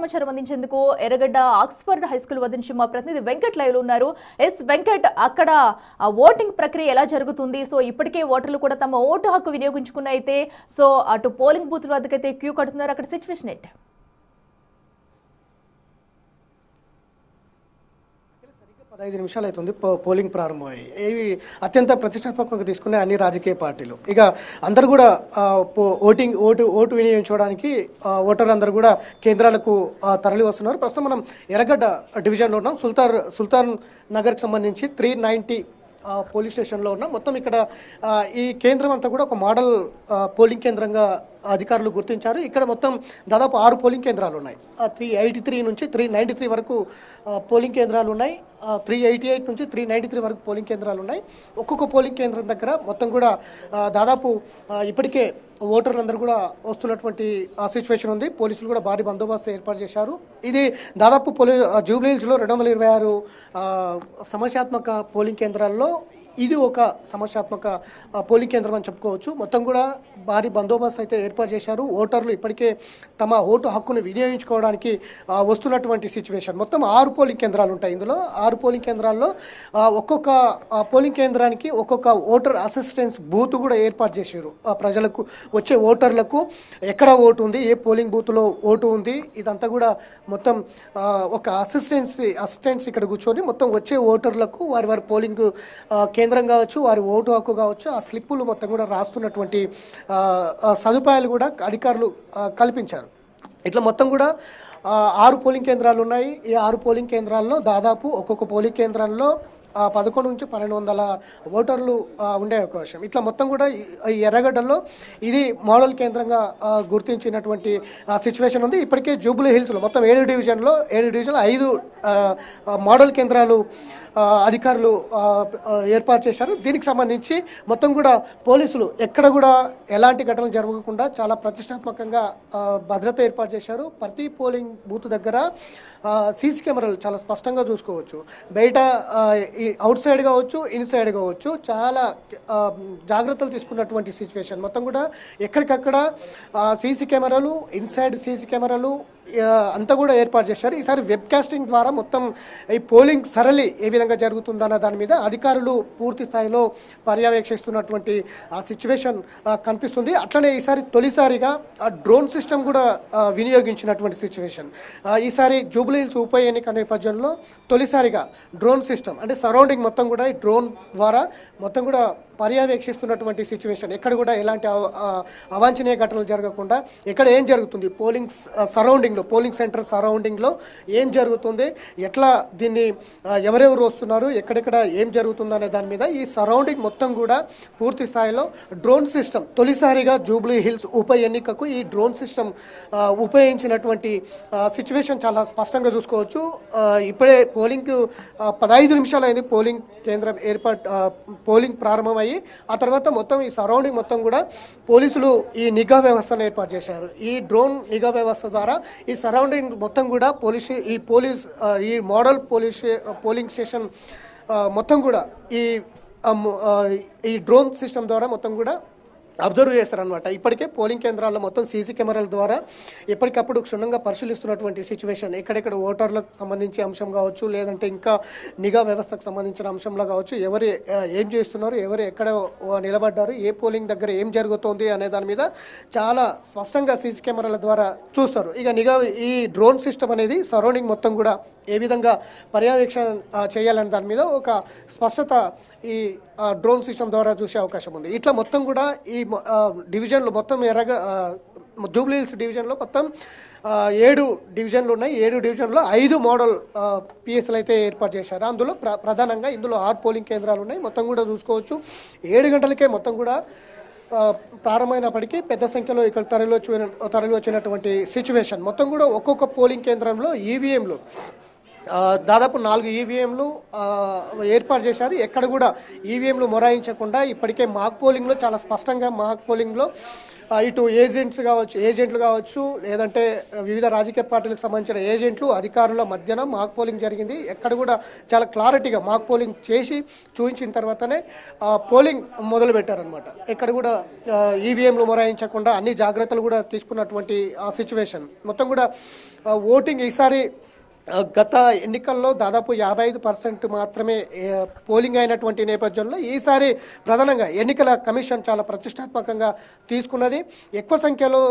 సమాచారం అందించేందుకు ఎర్రగడ్డ ఆక్స్ఫర్డ్ హై స్కూల్ వద్ద నుంచి మా ప్రతినిధి వెంకట్ లైవ్ లో ఉన్నారు. ఎస్ వెంకట్, అక్కడ ఓటింగ్ ప్రక్రియ ఎలా జరుగుతుంది? సో ఇప్పటికే ఓటర్లు కూడా తమ ఓటు హక్కు వినియోగించుకున్న అయితే సో అటు పోలింగ్ బూత్ల వద్దకైతే క్యూ కడుతున్నారు. అక్కడ సిచ్యువేషన్ ఏంటి? 15 నిమిషాలు అవుతుంది పోలింగ్ ప్రారంభమయ్యి. ఇవి అత్యంత ప్రతిష్టాత్మకంగా తీసుకునే అన్ని రాజకీయ పార్టీలు ఇక అందరూ కూడా ఓటు వినియోగించుకోవడానికి ఓటర్లు అందరూ కూడా కేంద్రాలకు తరలి వస్తున్నారు. ప్రస్తుతం మనం ఎర్రగడ్డ డివిజన్లో ఉన్నాం. సుల్తాన్ నగర్కి సంబంధించి 390 పోలీస్ స్టేషన్లో ఉన్నాం. మొత్తం ఇక్కడ ఈ కేంద్రం అంతా కూడా ఒక మోడల్ పోలింగ్ కేంద్రంగా అధికారులు గుర్తించారు. ఇక్కడ మొత్తం దాదాపు 6 పోలింగ్ కేంద్రాలు ఉన్నాయి. 383 నుంచి 393 వరకు పోలింగ్ కేంద్రాలు ఉన్నాయి. 388 నుంచి 393 వరకు పోలింగ్ కేంద్రాలు ఉన్నాయి. ఒక్కొక్క పోలింగ్ కేంద్రం దగ్గర మొత్తం కూడా దాదాపు ఇప్పటికే ఓటర్లందరూ కూడా వస్తున్నటువంటి సిచ్యువేషన్ ఉంది. పోలీసులు కూడా భారీ బందోబస్తు ఏర్పాటు చేశారు. ఇది దాదాపు జూబ్లీ హిల్స్లో 226 సమస్యాత్మక పోలింగ్ కేంద్రాల్లో ఇది ఒక సమస్యాత్మక పోలింగ్ కేంద్రం అని చెప్పుకోవచ్చు. మొత్తం కూడా భారీ బందోబస్తు అయితే ఏర్పాటు చేశారు. ఓటర్లు ఇప్పటికే తమ ఓటు హక్కును వినియోగించుకోవడానికి వస్తున్నటువంటి సిచ్యువేషన్. మొత్తం 6 పోలింగ్ కేంద్రాలు ఉంటాయి. ఇందులో 6 పోలింగ్ కేంద్రాల్లో ఒక్కొక్క పోలింగ్ కేంద్రానికి ఒక్కొక్క ఓటర్ అసిస్టెన్స్ బూత్ కూడా ఏర్పాటు చేశారు. ప్రజలకు వచ్చే ఓటర్లకు ఎక్కడ ఓటు ఉంది, ఏ పోలింగ్ బూత్లో ఓటు ఉంది, ఇదంతా కూడా మొత్తం ఒక అసిస్టెంట్స్ ఇక్కడ కూర్చొని మొత్తం వచ్చే ఓటర్లకు వారి పోలింగ్ కేంద్రం కావచ్చు, వారి ఓటు హక్కు కావచ్చు, ఆ స్లిప్పులు మొత్తం కూడా రాస్తున్నటువంటి సదుపాయాలు కూడా అధికారులు కల్పించారు. ఇట్లా మొత్తం కూడా 6 పోలింగ్ కేంద్రాలు ఉన్నాయి. ఈ 6 పోలింగ్ కేంద్రాల్లో దాదాపు ఒక్కొక్క పోలింగ్ కేంద్రంలో 11 నుంచి 1200 ఓటర్లు ఉండే అవకాశం. ఇట్లా మొత్తం కూడా ఈ ఎర్రగడ్డలో ఇది మోడల్ కేంద్రంగా గుర్తించినటువంటి సిచ్యువేషన్ ఉంది. ఇప్పటికే జూబ్లీ హిల్స్లో మొత్తం 7 డివిజన్లో 5 మోడల్ కేంద్రాలు అధికారులు ఏర్పాటు చేశారు. దీనికి సంబంధించి మొత్తం కూడా పోలీసులు ఎక్కడ కూడా ఎలాంటి ఘటనలు జరగకుండా చాలా ప్రతిష్టాత్మకంగా భద్రత ఏర్పాటు చేశారు. ప్రతి పోలింగ్ బూత్ దగ్గర సీసీ కెమెరాలు చాలా స్పష్టంగా చూసుకోవచ్చు. బయట అవుట్ సైడ్ కావచ్చు, ఇన్ సైడ్ కావచ్చు, చాలా జాగ్రత్తలు తీసుకున్నటువంటి సిచ్యువేషన్. మొత్తం కూడా ఎక్కడికక్కడ సీసీ కెమెరాలు, ఇన్సైడ్ సీసీ కెమెరాలు అంతా కూడా ఏర్పాటు చేశారు. ఈసారి వెబ్ కాస్టింగ్ ద్వారా మొత్తం ఈ పోలింగ్ సరళి ఏ విధంగా జరుగుతుందన్న దాని మీద అధికారులు పూర్తి స్థాయిలో పర్యవేక్షిస్తున్నటువంటి ఆ సిచ్యువేషన్ కనిపిస్తుంది. అట్లనే ఈసారి తొలిసారిగా డ్రోన్ సిస్టమ్ కూడా వినియోగించినటువంటి సిచ్యువేషన్. ఈసారి జూబ్లీ హిల్స్ ఉప ఎన్నిక నేపథ్యంలో తొలిసారిగా డ్రోన్ సిస్టమ్ అంటే సరౌండింగ్ మొత్తం కూడా ఈ డ్రోన్ ద్వారా మొత్తం కూడా పర్యవేక్షిస్తున్నటువంటి సిచ్యువేషన్. ఎక్కడ కూడా ఎలాంటి అవాంఛనీయ ఘటనలు జరగకుండా ఎక్కడ ఏం జరుగుతుంది, పోలింగ్ సరౌండింగ్లో, పోలింగ్ సెంటర్ సరౌండింగ్లో ఏం జరుగుతుంది, ఎట్లా దీన్ని ఎవరెవరు వస్తున్నారు, ఎక్కడెక్కడ ఏం జరుగుతుంది అనే దాని మీద ఈ సరౌండింగ్ మొత్తం కూడా పూర్తి స్థాయిలో డ్రోన్ సిస్టమ్ తొలిసారిగా జూబ్లీ హిల్స్ ఉప ఎన్నికకు ఈ డ్రోన్ సిస్టమ్ ఉపయోగించినటువంటి సిచ్యువేషన్ చాలా స్పష్టంగా చూసుకోవచ్చు. ఇప్పుడే పోలింగ్ 15 నిమిషాలు అయింది పోలింగ్ కేంద్రం పోలింగ్ ప్రారంభమయ్యి ఆ తర్వాత మొత్తం ఈ సరౌండింగ్ మొత్తం కూడా పోలీసులు ఈ నిఘా వ్యవస్థను ఏర్పాటు చేశారు. ఈ డ్రోన్ నిఘా వ్యవస్థ ద్వారా ఈ సరౌండింగ్ మొత్తం కూడా ఈ మోడల్ పోలింగ్ స్టేషన్ మొత్తం కూడా ఈ డ్రోన్ సిస్టమ్ ద్వారా మొత్తం కూడా అబ్జర్వ్ చేస్తారనమాట. ఇప్పటికే పోలింగ్ కేంద్రాల్లో మొత్తం సీసీ కెమెరాల ద్వారా ఎప్పటికప్పుడు క్షుణ్ణంగా పరిశీలిస్తున్నటువంటి సిచ్యువేషన్. ఎక్కడెక్కడ ఓటర్లకు సంబంధించి అంశం కావచ్చు, లేదంటే ఇంకా నిఘా వ్యవస్థకు సంబంధించిన అంశంలో కావచ్చు, ఎవరు ఏం చేస్తున్నారు, ఎవరు ఎక్కడ నిలబడ్డారు, ఏ పోలింగ్ దగ్గర ఏం జరుగుతోంది అనే దాని మీద చాలా స్పష్టంగా సీసీ కెమెరాల ద్వారా చూస్తారు. ఇక ఈ డ్రోన్ సిస్టమ్ అనేది సరౌండింగ్ మొత్తం కూడా ఏ విధంగా పర్యవేక్షణ చేయాలనే దాని మీద ఒక స్పష్టత ఈ డ్రోన్ సిస్టమ్ ద్వారా చూసే అవకాశం ఉంది. ఇట్లా మొత్తం కూడా ఈ డివిజన్లు మొత్తం జూబ్లీ హిల్స్ డివిజన్లో మొత్తం 7 డివిజన్లు ఉన్నాయి. 7 డివిజన్లో 5 మోడల్ పిఎస్లు అయితే ఏర్పాటు చేశారు. అందులో ప్రధానంగా ఇందులో 6 పోలింగ్ కేంద్రాలు ఉన్నాయి. మొత్తం కూడా చూసుకోవచ్చు 7 గంటలకే మొత్తం కూడా ప్రారంభమైనప్పటికీ పెద్ద సంఖ్యలో ఇక్కడ తరలి వచ్చినటువంటి సిచ్యువేషన్. మొత్తం కూడా ఒక్కొక్క పోలింగ్ కేంద్రంలో ఈవీఎంలు దాదాపు 4 ఈవీఎంలు ఏర్పాటు చేశారు. ఎక్కడ కూడా ఈవీఎంలు మొరాయించకుండా ఇప్పటికే మాక్ పోలింగ్లో చాలా స్పష్టంగా ఇటు ఏజెంట్లు కావచ్చు లేదంటే వివిధ రాజకీయ పార్టీలకు సంబంధించిన ఏజెంట్లు అధికారుల మధ్యన మాక్ పోలింగ్ జరిగింది. ఎక్కడ కూడా చాలా క్లారిటీగా మాక్ పోలింగ్ చేసి చూపించిన తర్వాతనే పోలింగ్ మొదలు పెట్టారనమాట. ఎక్కడ కూడా ఈవీఎంలు మొరాయించకుండా అన్ని జాగ్రత్తలు కూడా తీసుకున్నటువంటి సిచ్యువేషన్. మొత్తం కూడా ఓటింగ్ ఈసారి గత ఎన్నికల్లో దాదాపు 55% మాత్రమే పోలింగ్ అయినటువంటి నేపథ్యంలో ఈసారి ప్రధానంగా ఎన్నికల కమిషన్ చాలా ప్రతిష్టాత్మకంగా తీసుకున్నది. ఎక్కువ సంఖ్యలో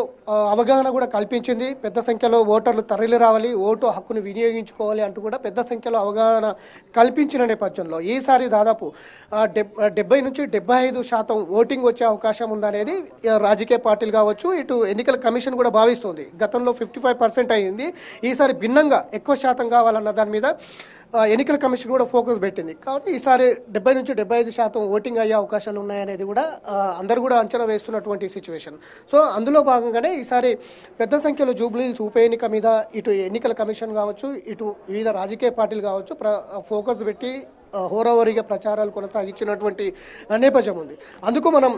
అవగాహన కూడా కల్పించింది. పెద్ద సంఖ్యలో ఓటర్లు తరలి రావాలి, ఓటు హక్కును వినియోగించుకోవాలి అంటూ కూడా పెద్ద సంఖ్యలో అవగాహన కల్పించిన నేపథ్యంలో ఈసారి దాదాపు 70 నుంచి 75% ఓటింగ్ వచ్చే అవకాశం ఉందనేది రాజకీయ పార్టీలు కావచ్చు ఇటు ఎన్నికల కమిషన్ కూడా భావిస్తుంది. గతంలో 55% అయింది, ఈసారి భిన్నంగా ఎక్కువ శాతం కావాలన్న దాని మీద ఎన్నికల కమిషన్ కూడా ఫోకస్ పెట్టింది. కాబట్టి ఈసారి 70 నుంచి 75% ఓటింగ్ అయ్యే అవకాశాలు ఉన్నాయనేది కూడా అందరూ కూడా అంచనా వేస్తున్నటువంటి సిచ్యువేషన్. సో అందులో భాగంగానే ఈసారి పెద్ద సంఖ్యలో జూబ్లీహిల్స్ ఉప ఎన్నిక మీద ఇటు ఎన్నికల కమిషన్ కావచ్చు ఇటు వివిధ రాజకీయ పార్టీలు కావచ్చు ఫోకస్ పెట్టి హోరావరిగా ప్రచారాలు కొనసాగించినటువంటి నేపథ్యం ఉంది. అందుకు మనం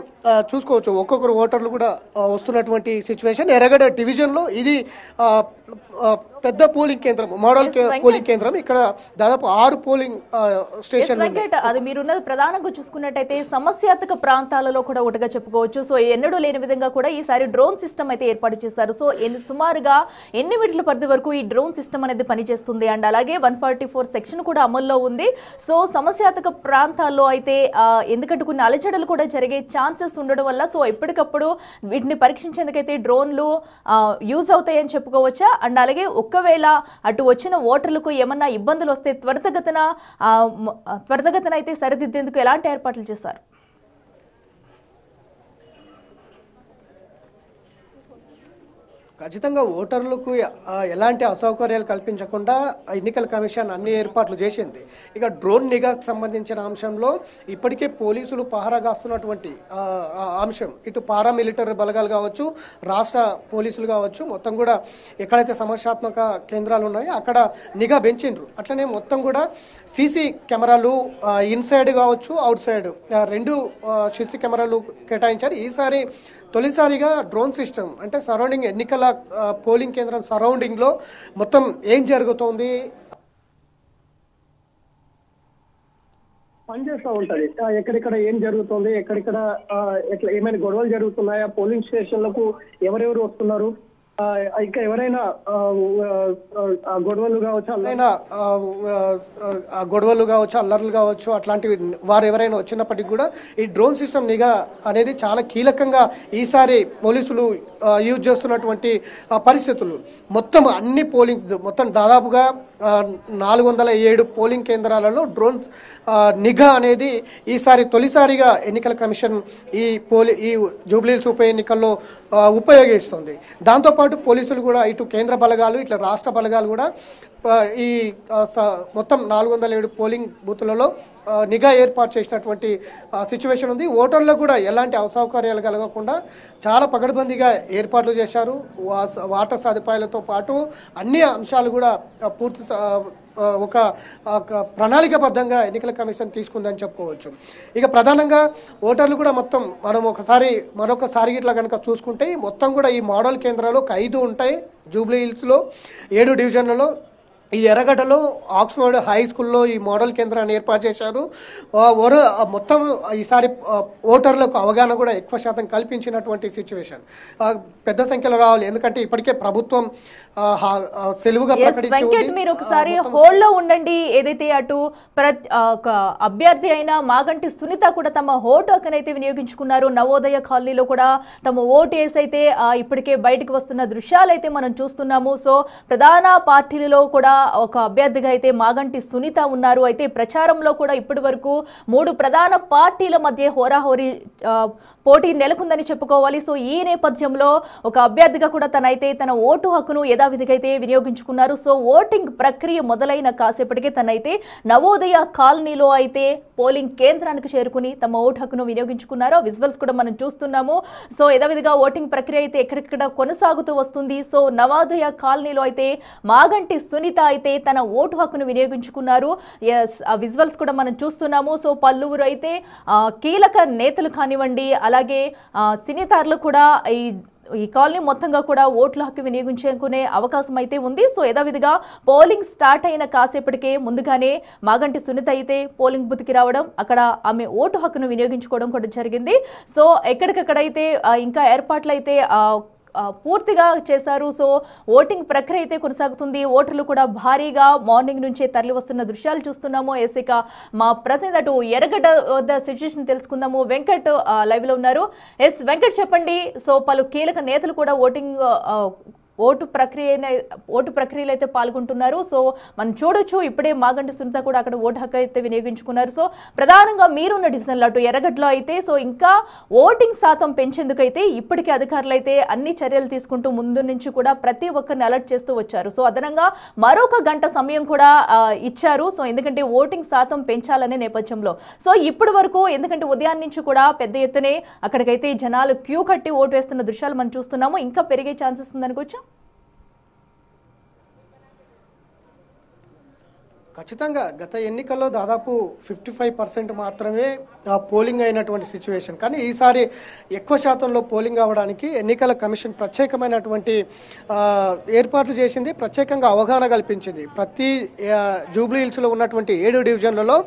చూసుకోవచ్చు ఒక్కొక్కరు ఓటర్లు కూడా వస్తున్నటువంటి సిచ్యువేషన్. ఎర్రగడ్డ డివిజన్లో ఇది పెద్ద పోలింగ్ కేంద్రం, మోడల్ పోలింగ్ కేంద్రం. ఇక్కడ దాదాపు 6 పోలింగ్ స్టేషన్. అది మీరున్నది ప్రధానంగా చూసుకున్నట్టయితే సమస్యాత్మక ప్రాంతాలలో కూడా ఒకటిగా చెప్పుకోవచ్చు. సో ఎన్నడూ లేని విధంగా కూడా ఈసారి డ్రోన్ సిస్టమ్ అయితే ఏర్పాటు చేస్తారు. సో సుమారుగా ఎన్ని మీటర్ల పరిధి వరకు ఈ డ్రోన్ సిస్టమ్ అనేది పనిచేస్తుంది అండ్ అలాగే 144 సెక్షన్ కూడా అమల్లో ఉంది. సో సమస్యాత్మక ప్రాంతాల్లో అయితే ఎందుకంటే కొన్ని అలచడలు కూడా జరిగే ఛాన్సెస్ ఉండడం వల్ల సో ఎప్పటికప్పుడు వీటిని పరీక్షించేందుకైతే డ్రోన్లు యూజ్ అవుతాయని చెప్పుకోవచ్చా? అండ్ అలాగే ఒకవేళ అటు వచ్చిన ఓటర్లకు ఏమన్నా ఇబ్బందులు వస్తే త్వరితగతిన అయితే సరిదిద్దేందుకు ఎలాంటి ఏర్పాట్లు చేశారు? ఖచ్చితంగా ఓటర్లకు ఎలాంటి అసౌకర్యాలు కల్పించకుండా ఎన్నికల కమిషన్ అన్ని ఏర్పాట్లు చేసింది. ఇక డ్రోన్ నిఘాకు సంబంధించిన అంశంలో ఇప్పటికే పోలీసులు పహారాగాస్తున్నటువంటి అంశం ఇటు పారామిలిటరీ బలగాలు కావచ్చు రాష్ట్ర పోలీసులు కావచ్చు మొత్తం కూడా ఎక్కడైతే సమస్యాత్మక కేంద్రాలు ఉన్నాయో అక్కడ నిఘా పెంచిండ్రు. అట్లనే మొత్తం కూడా సీసీ కెమెరాలు ఇన్సైడ్ కావచ్చు అవుట్ సైడ్ 2 సీసీ కెమెరాలు కేటాయించారు. ఈసారి తొలిసారిగా డ్రోన్ సిస్టమ్ అంటే సరౌండింగ్ ఎన్నికల పోలింగ్ కేంద్రం సరౌండింగ్ లో మొత్తం ఏం జరుగుతోంది పనిచేస్తూ ఉంటది. ఎక్కడెక్కడ ఏం జరుగుతుంది, ఎక్కడెక్కడ ఏమైనా గొడవలు జరుగుతున్నాయా, పోలింగ్ స్టేషన్లకు ఎవరెవరు వస్తున్నారు, ఇంకా ఎవరైనా గొడవలు కావచ్చు అల్లర్లు కావచ్చు అట్లాంటివి వారు ఎవరైనా వచ్చినప్పటికీ కూడా ఈ డ్రోన్ సిస్టమ్ నిఘా అనేది చాలా కీలకంగా ఈసారి పోలీసులు యూజ్ చేస్తున్నటువంటి పరిస్థితులు. మొత్తం అన్ని పోలింగ్ మొత్తం దాదాపుగా 407 పోలింగ్ కేంద్రాలలో డ్రోన్ నిఘా అనేది ఈసారి తొలిసారిగా ఎన్నికల కమిషన్ ఈ జూబ్లీహిల్స్ ఉప ఎన్నికల్లో ఉపయోగిస్తుంది. దాంతోపాటు పోలీసులు కూడా ఇటు కేంద్ర బలగాలు ఇట్లా రాష్ట్ర బలగాలు కూడా ఈ మొత్తం 407 పోలింగ్ బూతులలో నిఘా ఏర్పాటు చేసినటువంటి సిచ్యువేషన్ ఉంది. ఓటర్లకు కూడా ఎలాంటి అసౌకర్యాలు కలగకుండా చాలా పకడ్బందీగా ఏర్పాట్లు చేశారు. వాటర్ సదుపాయాలతో పాటు అన్ని అంశాలు కూడా పూర్తి ఒక ప్రణాళికబద్ధంగా ఎన్నికల కమిషన్ తీసుకుందని చెప్పుకోవచ్చు. ఇక ప్రధానంగా ఓటర్లు కూడా మొత్తం మనం మరొకసారి ఇట్లా కనుక చూసుకుంటే మొత్తం కూడా ఈ మోడల్ కేంద్రాలు 5 ఉంటాయి. జూబ్లీహిల్స్లో 7 డివిజన్లలో ఈ ఎర్రగడ్డలో ఆక్స్ఫర్డ్ హై స్కూల్లో ఈ మోడల్ కేంద్రాన్ని ఏర్పాటు చేశారు. మొత్తం ఈసారి ఓటర్లకు అవగాహన కూడా ఎక్కువ శాతం కల్పించినటువంటి సిచ్యువేషన్. పెద్ద సంఖ్యలో రావాలి, ఎందుకంటే ఇప్పటికే ప్రభుత్వం సెలవుగా వెంకట్ మీరు ఒకసారి హోల్డ్ లో ఉండండి. ఏదైతే అటు ఒక అభ్యర్థి అయిన మాగంటి సునీత కూడా తమ ఓటు హక్కునైతే వినియోగించుకున్నారు. నవోదయ కాలనీలో కూడా తమ ఓటు వేసి అయితే ఇప్పటికే బయటకు వస్తున్న దృశ్యాలు అయితే మనం చూస్తున్నాము. సో ప్రధాన పార్టీలలో కూడా ఒక అభ్యర్థిగా అయితే మాగంటి సునీత ఉన్నారు. అయితే ప్రచారంలో కూడా ఇప్పటి వరకు 3 ప్రధాన పార్టీల మధ్య హోరాహోరీ పోటీ నెలకొందని చెప్పుకోవాలి. సో ఈ నేపథ్యంలో ఒక అభ్యర్థిగా కూడా తన ఓటు హక్కును యథావిధిగా అయితే వినియోగించుకున్నారు. సో ఓటింగ్ ప్రక్రియ మొదలైన కాసేపటికే తనైతే నవోదయ కాలనీలో అయితే పోలింగ్ కేంద్రానికి చేరుకుని తమ ఓటు హక్కును వినియోగించుకున్నారు. విజువల్స్ కూడా మనం చూస్తున్నాము. సో యథావిధిగా ఓటింగ్ ప్రక్రియ అయితే ఎక్కడెక్కడ కొనసాగుతూ వస్తుంది. సో నవోదయ కాలనీలో అయితే మాగంటి సునీత అయితే తన ఓటు హక్కును వినియోగించుకున్నారు. ఎస్, ఆ విజువల్స్ కూడా మనం చూస్తున్నాము. సో పలువురు అయితే కీలక నేతలు కానివ్వండి, అలాగే సినీతారులు కూడా ఈ కాలనీ మొత్తంగా కూడా ఓట్ల హక్కు వినియోగించుకునే అవకాశం అయితే ఉంది. సో యథావిధిగా పోలింగ్ స్టార్ట్ అయిన కాసేపటికే ముందుగానే మాగంటి సునీత అయితే పోలింగ్ బూత్కి రావడం, అక్కడ ఆమె ఓటు హక్కును వినియోగించుకోవడం కూడా జరిగింది. సో ఎక్కడికక్కడైతే ఇంకా ఏర్పాట్లు అయితే పూర్తిగా చేశారు. సో ఓటింగ్ ప్రక్రియ అయితే కొనసాగుతుంది. ఓటర్లు కూడా భారీగా మార్నింగ్ నుంచే తరలి వస్తున్న దృశ్యాలు చూస్తున్నాము. ఇక మా ప్రతినిధి అటు ఎర్రగడ్డ వద్ద సిచ్యువేషన్ తెలుసుకుందాము. వెంకట్ లైవ్ లో ఉన్నారు. ఎస్ వెంకట్, చెప్పండి. సో పలు కీలక నేతలు కూడా ఓటు ప్రక్రియలో అయితే పాల్గొంటున్నారు. సో మనం చూడొచ్చు, ఇప్పుడే మాగంటి సునీత కూడా అక్కడ ఓటు హక్కు అయితే వినియోగించుకున్నారు. సో ప్రధానంగా మీరున్న డివిజన్లో అటు ఎర్రగడ్డలో అయితే సో ఇంకా ఓటింగ్ శాతం పెంచేందుకు అయితే ఇప్పటికే అధికారులు అయితే అన్ని చర్యలు తీసుకుంటూ ముందు నుంచి కూడా ప్రతి ఒక్కరిని అలర్ట్ చేస్తూ వచ్చారు. సో అదనంగా మరొక గంట సమయం కూడా ఇచ్చారు. సో ఎందుకంటే ఓటింగ్ శాతం పెంచాలనే నేపథ్యంలో. సో ఇప్పటి వరకు ఎందుకంటే ఉదయం నుంచి కూడా పెద్ద ఎత్తునే అక్కడికైతే జనాలు క్యూ కట్టి ఓటు వేస్తున్న దృశ్యాలు మనం చూస్తున్నాము. ఇంకా పెరిగే ఛాన్సెస్ ఉందనుకోవచ్చు. ఖచ్చితంగా గత ఎన్నికల్లో దాదాపు 55% మాత్రమే పోలింగ్ అయినటువంటి సిచ్యువేషన్. కానీ ఈసారి ఎక్కువ శాతంలో పోలింగ్ అవ్వడానికి ఎన్నికల కమిషన్ ప్రత్యేకమైనటువంటి ఏర్పాట్లు చేసింది, ప్రత్యేకంగా అవగాహన కల్పించింది. ప్రతి జూబ్లీ హిల్స్లో ఉన్నటువంటి 7 డివిజన్లలో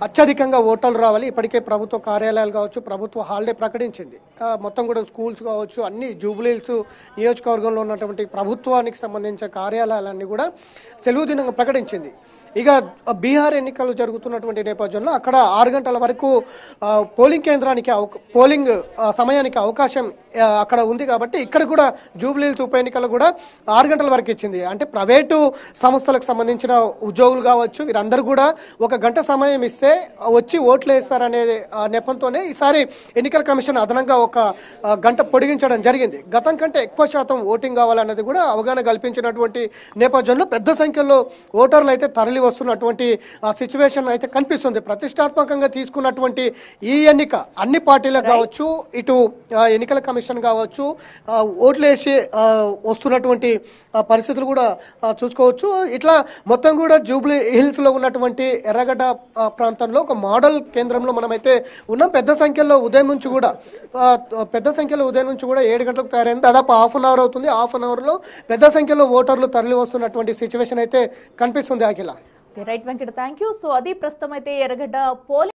అత్యధికంగా ఓటర్లు రావాలి. ఇప్పటికే ప్రభుత్వ కార్యాలయాలు కావచ్చు, ప్రభుత్వ హాలిడే ప్రకటించింది. మొత్తం కూడా స్కూల్స్ కావచ్చు, అన్ని జూబ్లీ హిల్స్ నియోజకవర్గంలో ఉన్నటువంటి ప్రభుత్వానికి సంబంధించిన కార్యాలయాలన్నీ కూడా సెలవు దినంగా ప్రకటించింది. ఇక బీహార్ ఎన్నికలు జరుగుతున్నటువంటి నేపథ్యంలో అక్కడ 6 గంటల వరకు పోలింగ్ కేంద్రానికి పోలింగ్ సమయానికి అవకాశం అక్కడ ఉంది. కాబట్టి ఇక్కడ కూడా జూబ్లీ హిల్స్ ఉప ఎన్నికలు కూడా 6 గంటల వరకు ఇచ్చింది. అంటే ప్రైవేటు సంస్థలకు సంబంధించిన ఉద్యోగులు కావచ్చు, వీరందరూ కూడా 1 గంట సమయం ఇస్తే వచ్చి ఓట్లు వేస్తారనే నెపంతోనే ఈసారి ఎన్నికల కమిషన్ అదనంగా 1 గంట పొడిగించడం జరిగింది. గతం కంటే ఎక్కువ శాతం ఓటింగ్ కావాలన్నది కూడా అవగాహన కల్పించినటువంటి నేపథ్యంలో పెద్ద సంఖ్యలో ఓటర్లు అయితే తరలి వస్తున్నటువంటి సిచ్యువేషన్ అయితే కనిపిస్తుంది. ప్రతిష్టాత్మకంగా తీసుకున్నటువంటి ఈ ఎన్నిక అన్ని పార్టీలకు కావచ్చు, ఇటు ఎన్నికల కమిషన్ కావచ్చు, ఓట్లు వేసి వస్తున్నటువంటి పరిస్థితులు కూడా చూసుకోవచ్చు. ఇట్లా మొత్తం కూడా జూబ్లీ హిల్స్ లో ఉన్నటువంటి ఎర్రగడ్డ ప్రాంతంలో ఒక మోడల్ కేంద్రంలో మనమైతే ఉన్నాం. పెద్ద సంఖ్యలో ఉదయం నుంచి కూడా 7 గంటలకు తయారైంది. దాదాపు హాఫ్ అన్ అవర్ అవుతుంది. హాఫ్ అన్ అవర్ లో పెద్ద సంఖ్యలో ఓటర్లు తరలి వస్తున్నటువంటి సిచ్యువేషన్ అయితే కనిపిస్తుంది. Akhila, right Venkata, thank you. So అది ప్రస్తుతం అయితే ఎర్రగడ్డ పోలింగ్